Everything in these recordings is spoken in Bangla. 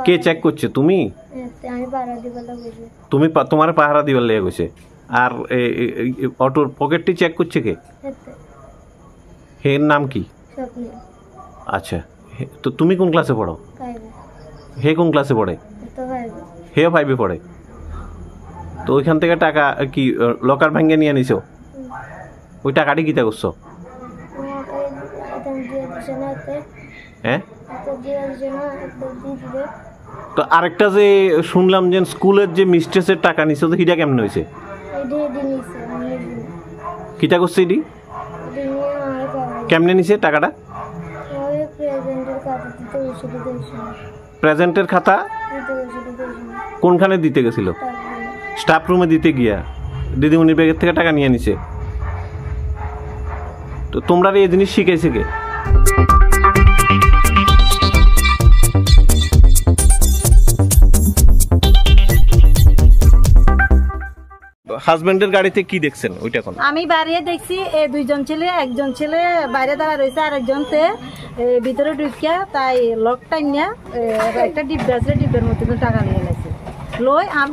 কে চেক করছে? তুমি? তুমি তোমার পাহারা দিবার লেগে গেছে। আর অটোর পকেটটি চেক করছে কে? হের নাম কি? আচ্ছা, তো তুমি কোন ক্লাসে পড়ো? হে কোন ক্লাসে পড়ে? হে 5-এ পড়ে। তো ওইখান থেকে টাকা কি লকার ভাঙ্গে নিয়ে নিছো? ওই টাকাটি কিতা করছো? হ্যাঁ, তো আরেকটা যে শুনলাম যে স্কুলের যে মিস্ট্রেসের টাকা নিছো, তো হিটা কেমন হয়েছে? কিতা করছে এটি? কেমনে নিছে টাকাটা? প্রেজেন্টের খাতা কোনখানে দিতে গেছিল? স্টাফ রুমে দিতে গিয়া দিদিমণির ব্যাগের থেকে টাকা নিয়ে নিছে। তো তোমরা এই জিনিস শিখেছে কে? হাজবেন্ডের গাড়িতে কি দেখছেন ওইটা? কোন আমি বাইরে দেখছি এই দুইজন ছেলে, একজন ছেলে বাইরে দাঁড়া রয়েছে, আর একজন ভিতরে ঢুকিয়া তাই লক টাইনিয়া একটা ডিব্বা আছে, ডিব্বার মধ্যে টাকা নিয়ে গেছে।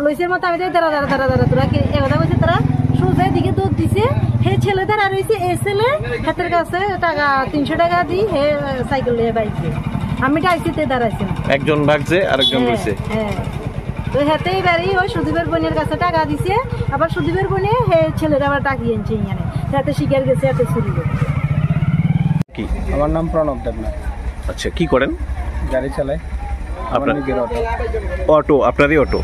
লইসের মতো আমি দাঁড়া দাঁড়া দাঁড়া দাঁড়া তোরা এবার বলছে, তারা সোজা দিকে দৌড় দিছে। হে ছেলে দাঁড়া রয়েছে, এ ছেলে হাতের কাছে টাকা 300 টাকা দিই হে সাইকেল নিয়ে বাইকে। আমি ডাইছি তে দাঁড়াইছি, একজন ভাগছে আরেকজন রয়েছে। হ্যাঁ, তো হেতেই বাড়ি ওই সুদীপের বোনের কাছে টাকা দিছে, আবার সুদীপের বোনে হে ছেলেরা আবার টাকিয়ে আনছে এখানে, হাতে শিকার গেছে, হাতে চুরি করে। কি? আমার নাম প্রণব দেবনাথ। আচ্ছা, কি করেন? গাড়ি চালাই। আপনার অটো? আপনারই অটো?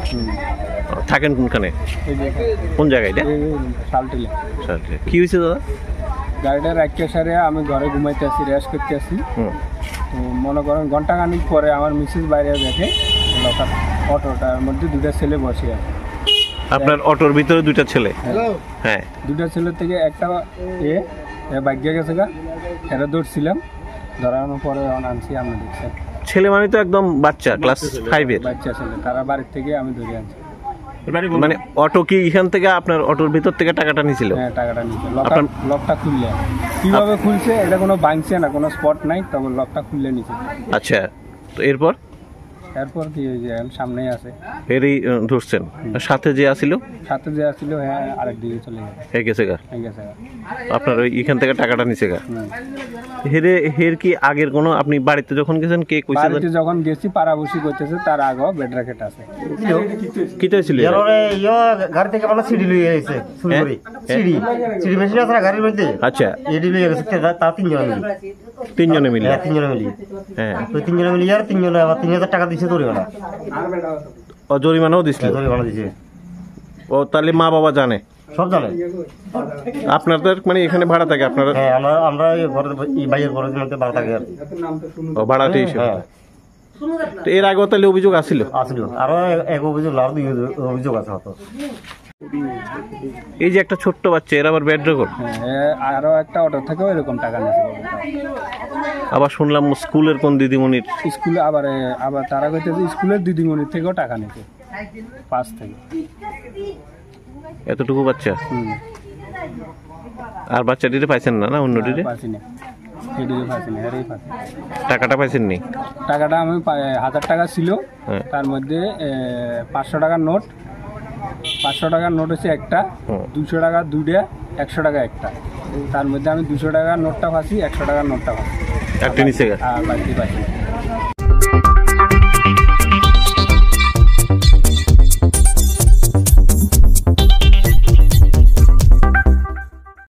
থাকেন কোনখানে? কোন জায়গায়? শালটিলে। কি হয়েছে দাদা? গাড়িটা রাখতে সারে আমি ঘরে ঘুমাইতে আসি, রেস্ট করতে আসি। তো মনে করেন ঘন্টাখানিক পরে আমার মিসেস বাইরে দেখে অটোটার মধ্যে দুটা ছেলে বসে আছে। আপনার অটোর ভিতরে দুইটা ছেলে? হ্যাঁ, দুটা ছেলের থেকে একটা বাইকে গেছে গা, এটা ধরছিলাম, ধরানোর পরে আনছি। আমরা দেখছেন ছেলে মানে তো একদম বাচ্চা, ক্লাস 5-এর বাচ্চা ছেলে, তারা বাড়ির থেকে আমি ধরে আনছি। মানে অটো কি এখান থেকে আপনার অটোর ভিতর থেকে টাকাটা নিয়েছিল? হ্যাঁ, টাকাটা নিয়েছিল। লকটা খুললে কিভাবে খুলছে এটা কোনো ভাঙছে না, কোনো স্পট নাই, তবে লকটা খুললে নিয়েছে। আচ্ছা, তো এরপর কি হয়েছে? সামনেই আছে, এরই ধরছেন। সাথে যে আসিল? হ্যাঁ, আরেক দিকে চলে গেছে গা। আপনার ওই এখান থেকে টাকাটা নিছে গা। হের কি আগের কোনো, আপনি বাড়িতে যখন গেছেন কে কইছে? বাড়িতে যখন গেছি পাড়াবসি করতেছে, তার আগেও বেড রাকেট আছে। কি হয়েছিল? গাড়ি থেকে মানে সিডি লইয়ে গেছে, সিডি মেশিন আছে না গাড়ির মধ্যে। আচ্ছা, এডি লইয়ে গেছে, তার তিনজনে মিলে। হ্যাঁ, তো তিনজনে মিলে আর তিনজনে আবার 3000 টাকা দিছে জরিমানা। জরিমানাও দিছিল? জরিমানা দিছে। ও, তাহলে মা বাবা জানে? সব জানে। আপনাদের মানে এখানে ভাড়া থাকে আপনারা? হ্যাঁ, আমরা এই বাইরের ঘরের মধ্যে ভাড়া থাকে আর কি। ও, ভাড়াতে এসে। তো এর আগে তাহলে অভিযোগ আসছিল? আরো এক অভিযোগ, আর 2 অভিযোগ আছে হতো। এই যে একটা ছোট্ট বাচ্চা, এর আবার ব্যাড রেকর্ড। হ্যাঁ, আরো একটা অটো থেকেও এরকম টাকা নিয়েছে। আবার শুনলাম স্কুলের কোন দিদিমণির, স্কুলে আবার তারা কইতেছে স্কুলের দিদিমণির থেকেও টাকা নিয়েছে, 5 থেকে। এতটুকু বাচ্চা? আর বাচ্চাটিরে পাইছেন না? না, অন্যটিরে টাকাটা পাইছেন নি? টাকাটা আমি 1000 টাকা ছিল, তার মধ্যে 500 টাকার নোট, 500 টাকার নোট হচ্ছে একটা, 200 টাকা দুইটা, 100 টাকা একটা। তার মধ্যে আমি 200 টাকার নোটটা ফাঁসি, 100 টাকার নোটটা ফাঁসি। একটা নিচে বাড়তি পাইছি।